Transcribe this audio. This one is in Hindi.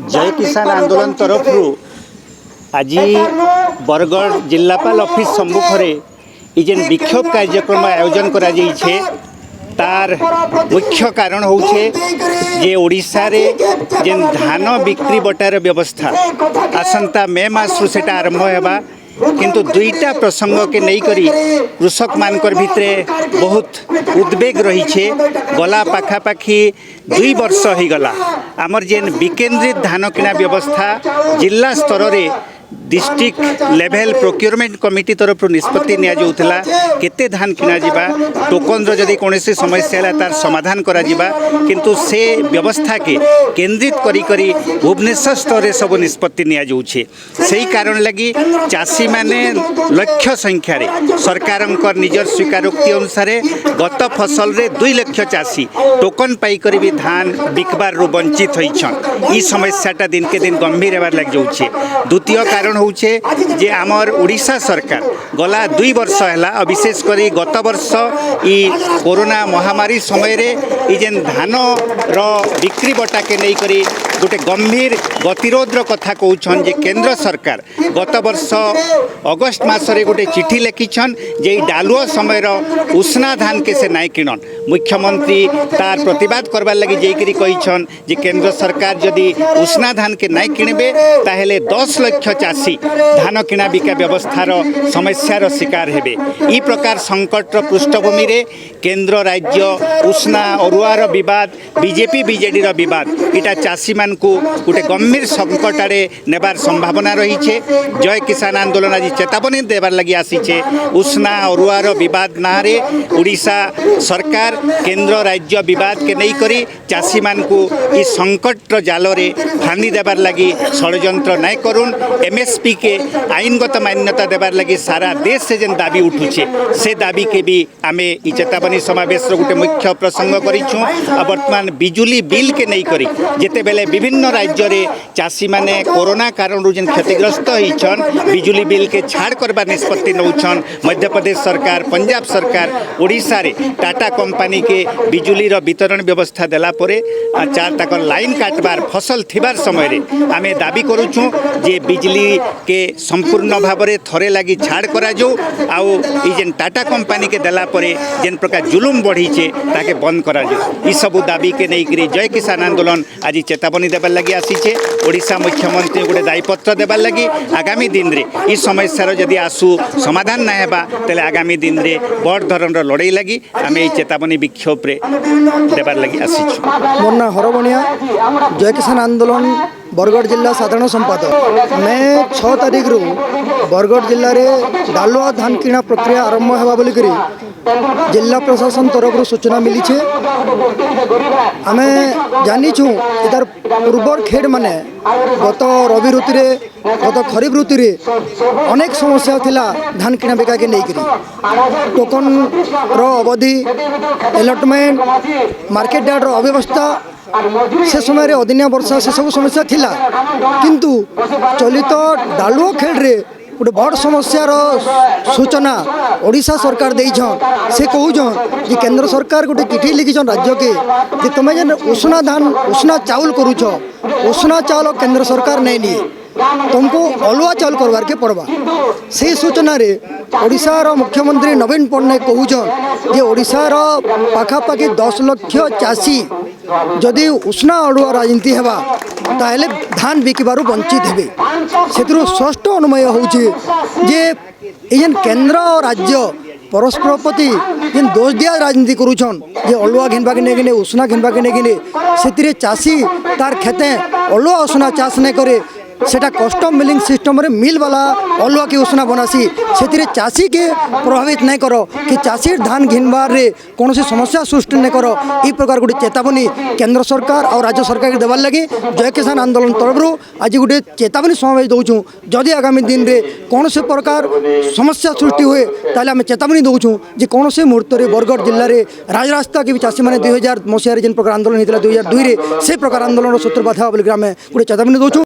जय किसान आंदोलन तरफ आज बरगढ़ जिलापाल ऑफिस सम्मुखें ये विक्षोभ कार्यक्रम आयोजन करा तार मुख्य कारण होचे जे ओडिशा रे जेन धान बिक्री बटार व्यवस्था आसंता मे मासरू से आरंभ होगा किंतु दुईटा प्रसंग के नहीं करी कृषक मानकर भितरे बहुत उद्वेग रही छे। गला पाखापाखी 2 वर्ष हो गला आमर जेन विकेंद्रित धान किना व्यवस्था जिला स्तर रे डिस्ट्रिक्ट लेवल प्रोक्योरमेंट कमिटी तरफ निष्पत्ति नियाजाउथला केते धान किना जिबा टोकन रो जदि कोनोसी समस्या है तार समाधान करा जिबा किंतु से व्यवस्था के केंद्रित करी करी भुवनेश्वर स्तर सब निष्पत्ति नियाजाउछे। सही कारण लगी चाषी माने लक्ष्य संख्या रे सरकार निजर स्वीकारोक्ति अनुसार गत फसल रे 2 लाख चाषी टोकन पाई करी भी धान बिकबार रो वंचित होइछन। ई समस्याटा दिन के दिन गंभीर हेबार लग जाउछे। द्वितीय कारण होचे जे आमर उड़ीसा सरकार गला 2 वर्ष है विशेष करी गत वर्ष ई कोरोना महामारी समय रे ई जेन धान रो बिक्री बटा के नहीं करी गोटे गंभीर गतिरोध कथा कहउछन जे केंद्र सरकार गत वर्ष अगस्त मासरे गोटे चिठी लिखिछन जे डालुआ समय रो उष्णा धान के से नाई किणन। मुख्यमंत्री तार प्रतिवाद करबार लगी जेकरी कहिछन जे केंद्र सरकार जदि उष्णा धान के नाई किणबे ताहेले 10 लाख चाषी धान किणा बिका व्यवस्थार समस्यार शिकार हेबे। ई प्रकार संकट पृष्ठभूमि रे केंद्र राज्य उष्णा अरुआर विवाद बीजेपी बीजेडी विवाद इटा चाषी मान को गोटे गंभीर संकट आड़े नेबार संभावना रही है। जय किसान आंदोलन आज चेतावनी देवार लगी आसीचे। उष्णा अरुआर विवाद ना रे उड़ीसा सरकार केंद्र राज्य विवाद के नहीं करी चाषी मान को ई संकट जाल रे फानी देवार लगी षड्यंत्र नाय करुन। एमएसपी के आईनगत मान्यता देवार लगी सारा देश से जेन दाबी उठुचे से दाबी के भी आमे ई चेतावनी समावेश गोटे मुख्य प्रसंग करिछु। वर्तमान बिजुली बिल के नहीं करी जेते बेले विभिन्न राज्य रे चाषी माने कोरोना कारण जेन क्षतिग्रस्त होइछन बिजुली बिल के छाड़ करबा निष्पत्ति नौछन। मध्य प्रदेश सरकार पंजाब सरकार ओडिशा रे टाटा कंपनी के बिजुली रो वितरण व्यवस्था देला परे चार तक लाइन काटबार फसल थिबार समय रे आमे दाबी करूछु जे बिजली के संपूर्ण भाव रे थरे लगी छाड़ करा जो आउ ई जेन टाटा कंपनी के देला परे जेन प्रकार जुलुम बढ़ी छे ताके बंद करा जो। ई सब दाबी के नहीं करी जय किसान आंदोलन आज चेतावनी देवार लगी आसीचे। ओडिशा मुख्यमंत्री गोटे दायीपत्र देवार लगी आगामी दिन रे ई समस्यार जदि आसु समाधान ना हेबा तेले आगामी दिन रे बड़ धरण लड़ाई लगी आमे ई चेतावनी विक्षोभ रे देवार लगी आसीछु। मोर ना हरबणिया जय किसान आंदोलन बरगढ़ जिला साधारण संपादक। मैं 6 तारीख रु बरगढ़ जिले में डालुआ धान किणा प्रक्रिया आरंभ होगा बोलिक जिला प्रशासन तरफ सूचना मिली है। आम जानीचु इधर पूर्वर खेड़ माने गत रवि ऋतु गत खरीफ ऋतु अनेक समस्या थिला धान किणा बिका के नहीं टोकन रो अवधि अलटमेंट मार्केट यार्ड रो अव्यवस्था से समय अदिनिया वर्षा से सब समस्या थिला किंतु चलित डालुआ खेड़ रे गोटे बड़ समस्यार सूचना ओडिशा सरकार देइछन। से कहूछन जे केंद्र सरकार गोटे चिठी लिखिछन राज्य के जे तुम जेन उष्णा धान उष्णा चाउल करूछ उष्णा चाउल केंद्र सरकार नहीं नी तुमको अलुआ चाउल करवार के पड़वा। से सूचना रे ओडिशार मुख्यमंत्री नवीन पट्टनायक कहूछन जे ओडिशार पाखापाखि 10 लाख चाषी जदि उष्णा अलुआ राजनीति हेबा ताहेले धान बिकबार वंचित हेबे। से स्पष्ट अनुमय होउछे जे एजेन केंद्र और राज्य परस्पर प्रति जेन दोष दिया राजनीति करूछन जे अलुआ घिनबा के नेगिने उष्णा घिनबा के नेगिने से चाषी तार खेते अलुआ उष्णा चाष नहीं करे सेटा कस्टम मिलिंग सिस्टम रे मिल वाला अलुआ की उसना बनासी से चाषी के प्रभावित नहीं करो कि चाषी धान घिनबार रे कौन समस्या सृष्टि नहीं करो ई प्रकार गोटे चेतावनी केंद्र सरकार और राज्य सरकार के देवार लगे जय किसान आंदोलन तरफ आज गोटे चेतावनी समावेश दौचु जदि आगामी दिन में कौन से प्रकार समस्या सृष्टि हुए ताले आम चेतावनी दौचु जे कौन से मुहूर्त में बरगढ़ जिले में राजरास्ता के भी चाषी मैंने 2000 मसीह जिन प्रकार आंदोलन होता 2002 से प्रकार आंदोलन सूत्रपात है बोलिक आम गोटे चेतावनी दौचु।